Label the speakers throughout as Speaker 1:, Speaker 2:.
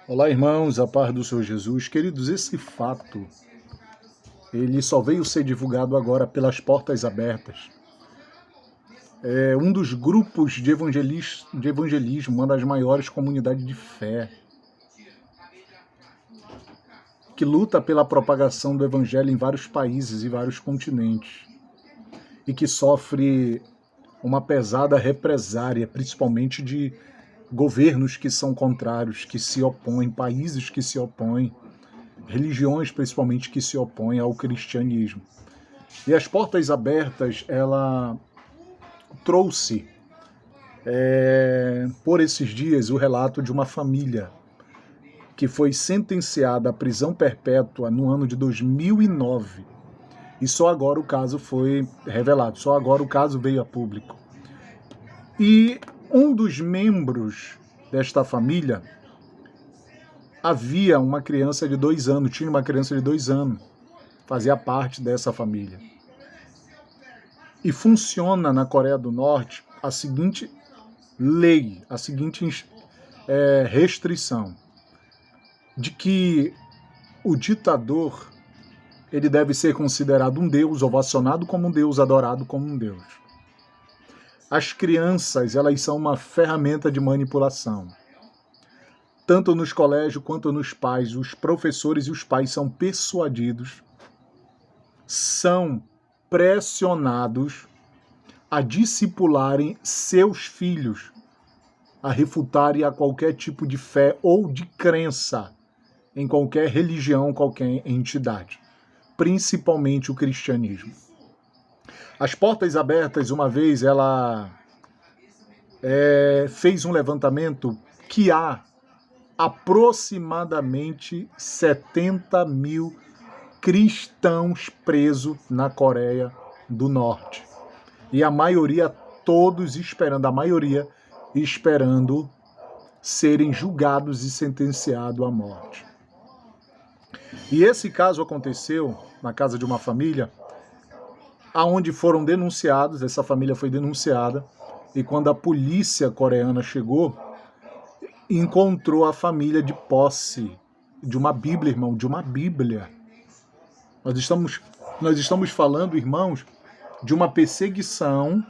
Speaker 1: Olá, irmãos, a paz do Senhor Jesus. Queridos, esse fato, ele só veio ser divulgado agora pelas portas abertas. É um dos grupos de evangelismo, uma das maiores comunidades de fé, que luta pela propagação do evangelho em vários países e vários continentes, e que sofre uma pesada represária, principalmente de governos que são contrários, que se opõem, países que se opõem, religiões principalmente que se opõem ao cristianismo. E as portas abertas, ela trouxe por esses dias o relato de uma família que foi sentenciada à prisão perpétua no ano de 2009. E só agora o caso foi revelado, só agora o caso veio a público. E um dos membros desta família havia uma criança de 2 anos, tinha uma criança de 2 anos, fazia parte dessa família. E funciona na Coreia do Norte a seguinte lei, a seguinte restrição, de que o ditador ele deve ser considerado um deus, ovacionado como um deus, adorado como um deus. As crianças, elas são uma ferramenta de manipulação. Tanto nos colégios quanto nos pais, os professores e os pais são persuadidos, são pressionados a discipularem seus filhos, a refutarem a qualquer tipo de fé ou de crença em qualquer religião, qualquer entidade, principalmente o cristianismo. As Portas Abertas, uma vez, ela fez um levantamento que há aproximadamente 70 mil cristãos presos na Coreia do Norte. E a maioria, todos esperando, a maioria esperando serem julgados e sentenciados à morte. E esse caso aconteceu na casa de uma família, aonde foram denunciados, essa família foi denunciada, e quando a polícia coreana chegou, encontrou a família de posse de uma Bíblia, irmão, de uma Bíblia. Nós estamos falando, irmãos, de uma perseguição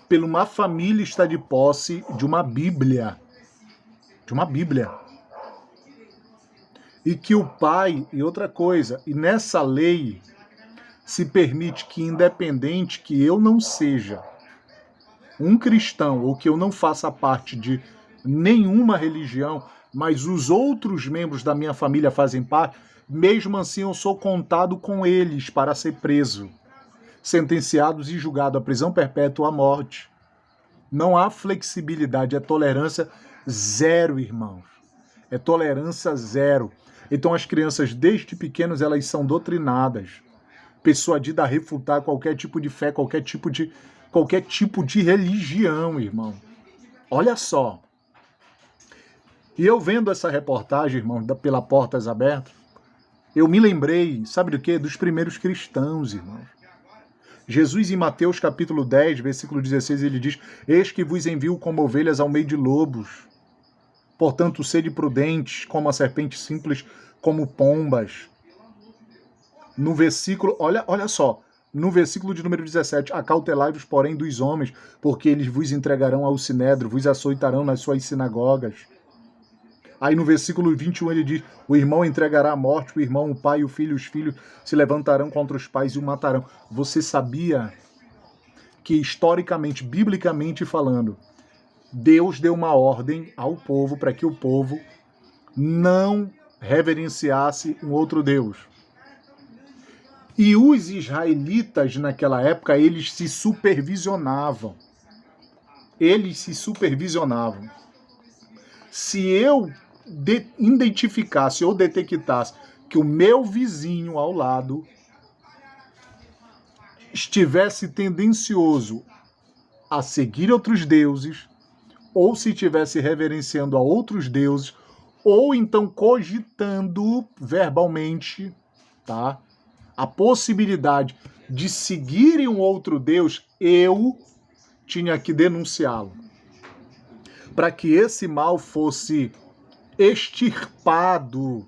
Speaker 1: por uma família estar de posse de uma Bíblia. De uma Bíblia. E que o pai, e outra coisa, e nessa lei se permite que, independente que eu não seja um cristão ou que eu não faça parte de nenhuma religião, mas os outros membros da minha família fazem parte, mesmo assim eu sou contado com eles para ser preso, sentenciados e julgado à prisão perpétua à morte. Não há flexibilidade, é tolerância zero, irmãos. É tolerância zero. Então as crianças, desde pequenas, elas são doutrinadas, persuadidas a refutar qualquer tipo de fé, qualquer tipo de religião, irmão. Olha só. E eu vendo essa reportagem, irmão, pela Portas Abertas, eu me lembrei, sabe do quê? Dos primeiros cristãos, irmãos. Jesus, em Mateus capítulo 10, versículo 16, ele diz: Eis que vos envio como ovelhas ao meio de lobos. Portanto, sede prudentes, como a serpente, simples como pombas. No versículo, olha só, no versículo de número 17, acautelai-vos, porém, dos homens, porque eles vos entregarão ao sinédrio, vos açoitarão nas suas sinagogas. Aí no versículo 21 ele diz: o irmão entregará a morte, o irmão, o pai, o filho, os filhos se levantarão contra os pais e o matarão. Você sabia que, historicamente, biblicamente falando, Deus deu uma ordem ao povo para que o povo não reverenciasse um outro Deus? E os israelitas, naquela época, eles se supervisionavam. Se eu identificasse ou detectasse que o meu vizinho ao lado estivesse tendencioso a seguir outros deuses, ou se estivesse reverenciando a outros deuses, ou então cogitando verbalmente, tá, a possibilidade de seguirem um outro Deus, eu tinha que denunciá-lo, para que esse mal fosse extirpado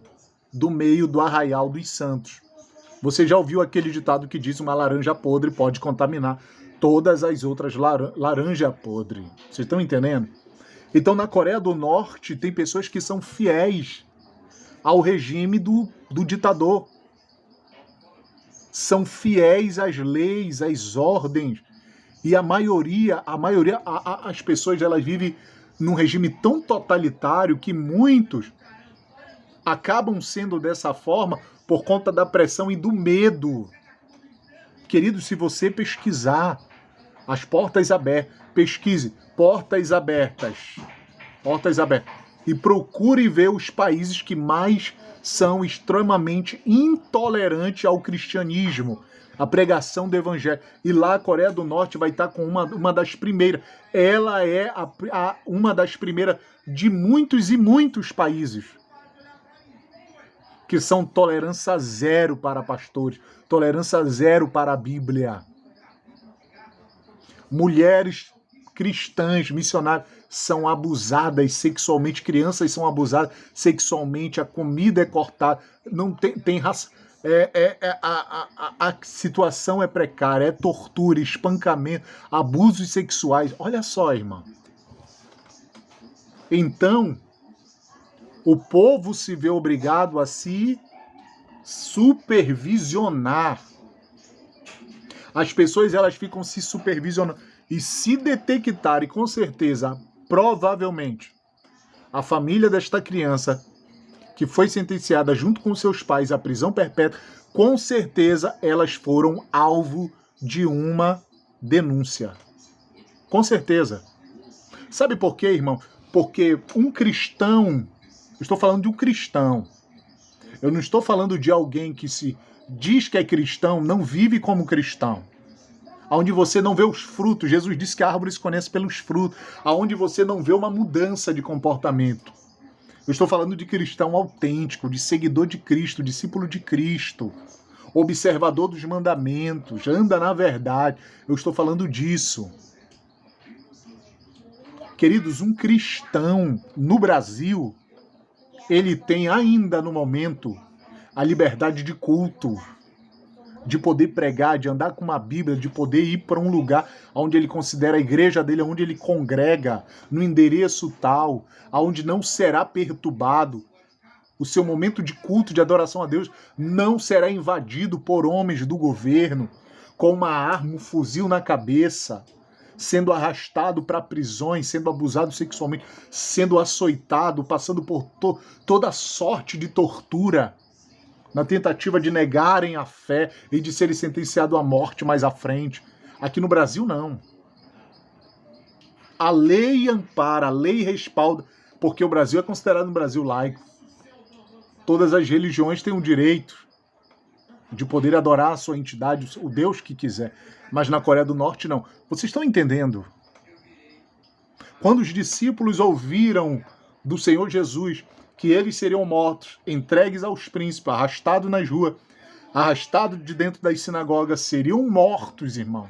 Speaker 1: do meio do arraial dos santos. Você já ouviu aquele ditado que diz: uma laranja podre pode contaminar todas as outras laranja podre. Vocês estão entendendo? Então, na Coreia do Norte, tem pessoas que são fiéis ao regime do ditador. São fiéis às leis, às ordens. E a maioria, as pessoas, elas vivem num regime tão totalitário que muitos acabam sendo dessa forma por conta da pressão e do medo. Querido, se você pesquisar as portas abertas, pesquise portas abertas, e procure ver os países que mais são extremamente intolerantes ao cristianismo, a pregação do evangelho. E lá a Coreia do Norte vai estar com uma das primeiras. Ela é uma das primeiras de muitos e muitos países que são tolerância zero para pastores, tolerância zero para a Bíblia. Mulheres cristãs, missionárias, são abusadas sexualmente, crianças são abusadas sexualmente, a comida é cortada, não tem raça. A situação é precária, é tortura, espancamento, abusos sexuais. Olha só, irmão. Então, o povo se vê obrigado a se supervisionar. As pessoas, elas ficam se supervisionando. E se detectarem, com certeza, provavelmente, a família desta criança que foi sentenciada junto com seus pais à prisão perpétua, com certeza elas foram alvo de uma denúncia. Com certeza. Sabe por quê, irmão? Porque um cristão, eu estou falando de um cristão, eu não estou falando de alguém que se diz que é cristão, não vive como cristão. Onde você não vê os frutos. Jesus disse que a árvore se conhece pelos frutos. Onde você não vê uma mudança de comportamento. Eu estou falando de cristão autêntico, de seguidor de Cristo, discípulo de Cristo, observador dos mandamentos, anda na verdade. Eu estou falando disso. Queridos, um cristão no Brasil, ele tem ainda no momento a liberdade de culto, de poder pregar, de andar com uma Bíblia, de poder ir para um lugar onde ele considera a igreja dele, onde ele congrega, no endereço tal, onde não será perturbado. O seu momento de culto, de adoração a Deus, não será invadido por homens do governo, com uma arma, um fuzil na cabeça, sendo arrastado para prisões, sendo abusado sexualmente, sendo açoitado, passando por toda sorte de tortura, na tentativa de negarem a fé e de serem sentenciados à morte mais à frente. Aqui no Brasil, não. A lei ampara, a lei respalda, porque o Brasil é considerado um Brasil laico. Todas as religiões têm o direito de poder adorar a sua entidade, o Deus que quiser. Mas na Coreia do Norte, não. Vocês estão entendendo? Quando os discípulos ouviram do Senhor Jesus que eles seriam mortos, entregues aos príncipes, arrastados nas ruas, arrastados de dentro das sinagogas, seriam mortos, irmão.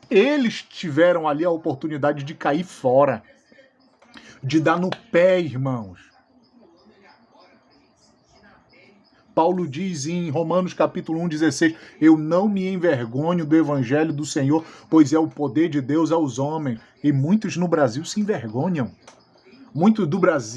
Speaker 1: Eles tiveram ali a oportunidade de cair fora, de dar no pé, irmãos. Paulo diz em Romanos capítulo 1:16, eu não me envergonho do evangelho do Senhor, pois é o poder de Deus aos homens. E muitos no Brasil se envergonham. Muitos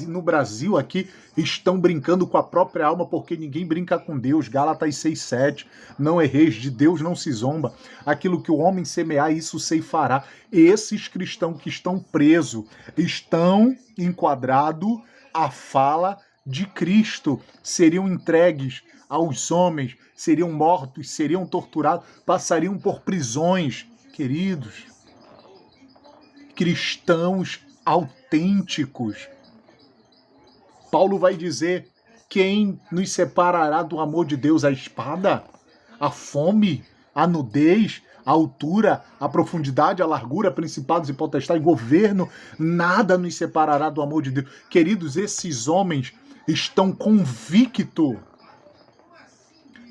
Speaker 1: no Brasil aqui estão brincando com a própria alma porque ninguém brinca com Deus. Gálatas 6:7. Não erreis, de Deus não se zomba. Aquilo que o homem semear, isso ceifará. Esses cristãos que estão presos estão enquadrados à fala de Cristo. Seriam entregues aos homens, seriam mortos, seriam torturados, passariam por prisões. Queridos, cristãos autênticos. Paulo vai dizer, quem nos separará do amor de Deus? A espada? A fome? A nudez? A altura? A profundidade? A largura? Principados e potestades? Governo? Nada nos separará do amor de Deus. Queridos, esses homens estão convictos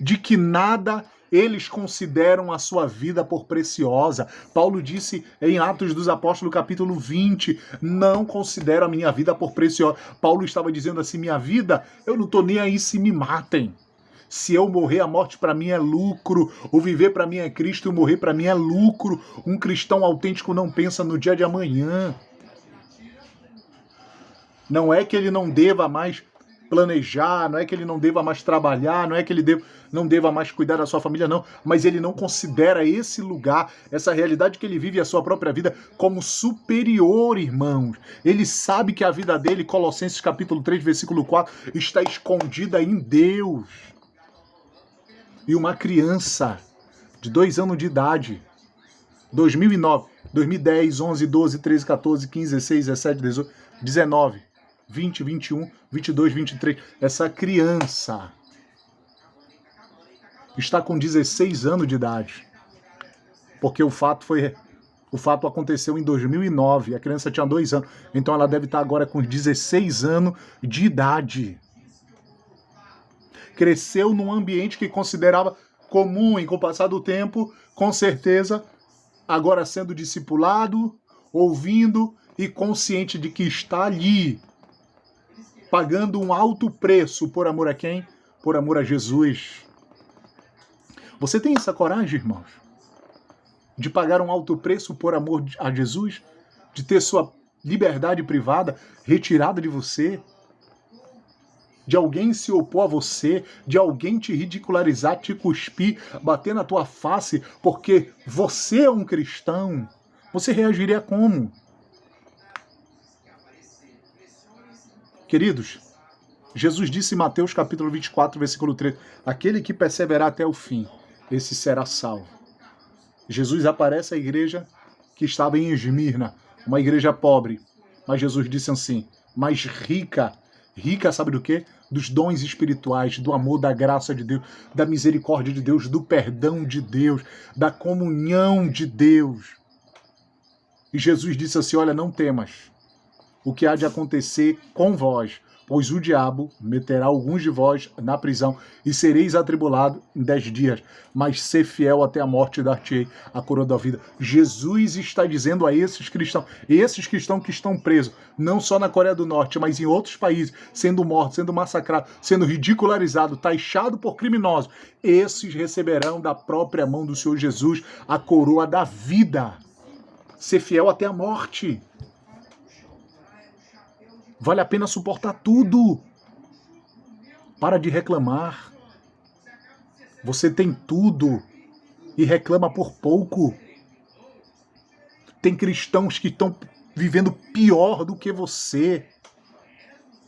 Speaker 1: de que nada Eles consideram a sua vida por preciosa. Paulo disse em Atos dos Apóstolos, capítulo 20, não considero a minha vida por preciosa. Paulo estava dizendo assim, minha vida, eu não estou nem aí se me matem. Se eu morrer, a morte para mim é lucro. O viver para mim é Cristo e o morrer para mim é lucro. Um cristão autêntico não pensa no dia de amanhã. Não é que ele não deva mais planejar, não é que ele não deva mais trabalhar, não é que ele não deva mais cuidar da sua família, não. Mas ele não considera esse lugar, essa realidade que ele vive, a sua própria vida, como superior, irmãos. Ele sabe que a vida dele, Colossenses capítulo 3, versículo 4, está escondida em Deus. E uma criança de 2 anos de idade, 2009, 2010, 11, 12, 13, 14, 15, 16, 17, 18, 19, 20, 21, 22, 23. Essa criança está com 16 anos de idade. Porque o fato aconteceu em 2009. A criança tinha 2 anos. Então ela deve estar agora com 16 anos de idade. Cresceu num ambiente que considerava comum, e com o passar do tempo, com certeza, agora sendo discipulado, ouvindo e consciente de que está ali, pagando um alto preço por amor a quem? Por amor a Jesus. Você tem essa coragem, irmãos? De pagar um alto preço por amor a Jesus? De ter sua liberdade privada retirada de você? De alguém se opor a você, de alguém te ridicularizar, te cuspir, bater na tua face, porque você é um cristão, você reagiria como? Queridos, Jesus disse em Mateus capítulo 24, versículo 3, aquele que perseverar até o fim, esse será salvo. Jesus aparece à igreja que estava em Esmirna, uma igreja pobre, mas Jesus disse assim, mas rica sabe do quê? Dos dons espirituais, do amor, da graça de Deus, da misericórdia de Deus, do perdão de Deus, da comunhão de Deus. E Jesus disse assim, olha, não temas o que há de acontecer com vós, pois o diabo meterá alguns de vós na prisão e sereis atribulados em 10 dias, mas ser fiel até a morte dar-te-ei a coroa da vida. Jesus está dizendo a esses cristãos que estão presos, não só na Coreia do Norte, mas em outros países, sendo mortos, sendo massacrados, sendo ridicularizados, taxados por criminosos, esses receberão da própria mão do Senhor Jesus a coroa da vida. Ser fiel até a morte. Vale a pena suportar tudo. Para de reclamar. Você tem tudo e reclama por pouco. Tem cristãos que estão vivendo pior do que você.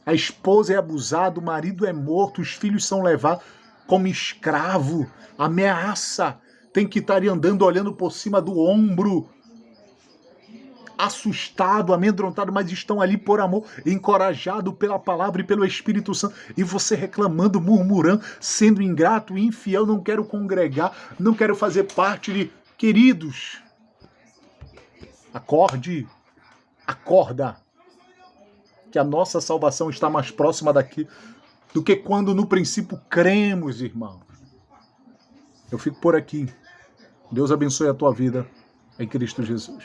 Speaker 1: A esposa é abusada, o marido é morto, os filhos são levados como escravo. Ameaça. Tem que estar andando olhando por cima do ombro. Assustado, amedrontado, mas estão ali por amor, encorajado pela palavra e pelo Espírito Santo, e você reclamando, murmurando, sendo ingrato, infiel, não quero congregar, não quero fazer parte de... Queridos, acorde, acorda, que a nossa salvação está mais próxima daqui do que quando no princípio cremos, irmão. Eu fico por aqui. Deus abençoe a tua vida em Cristo Jesus.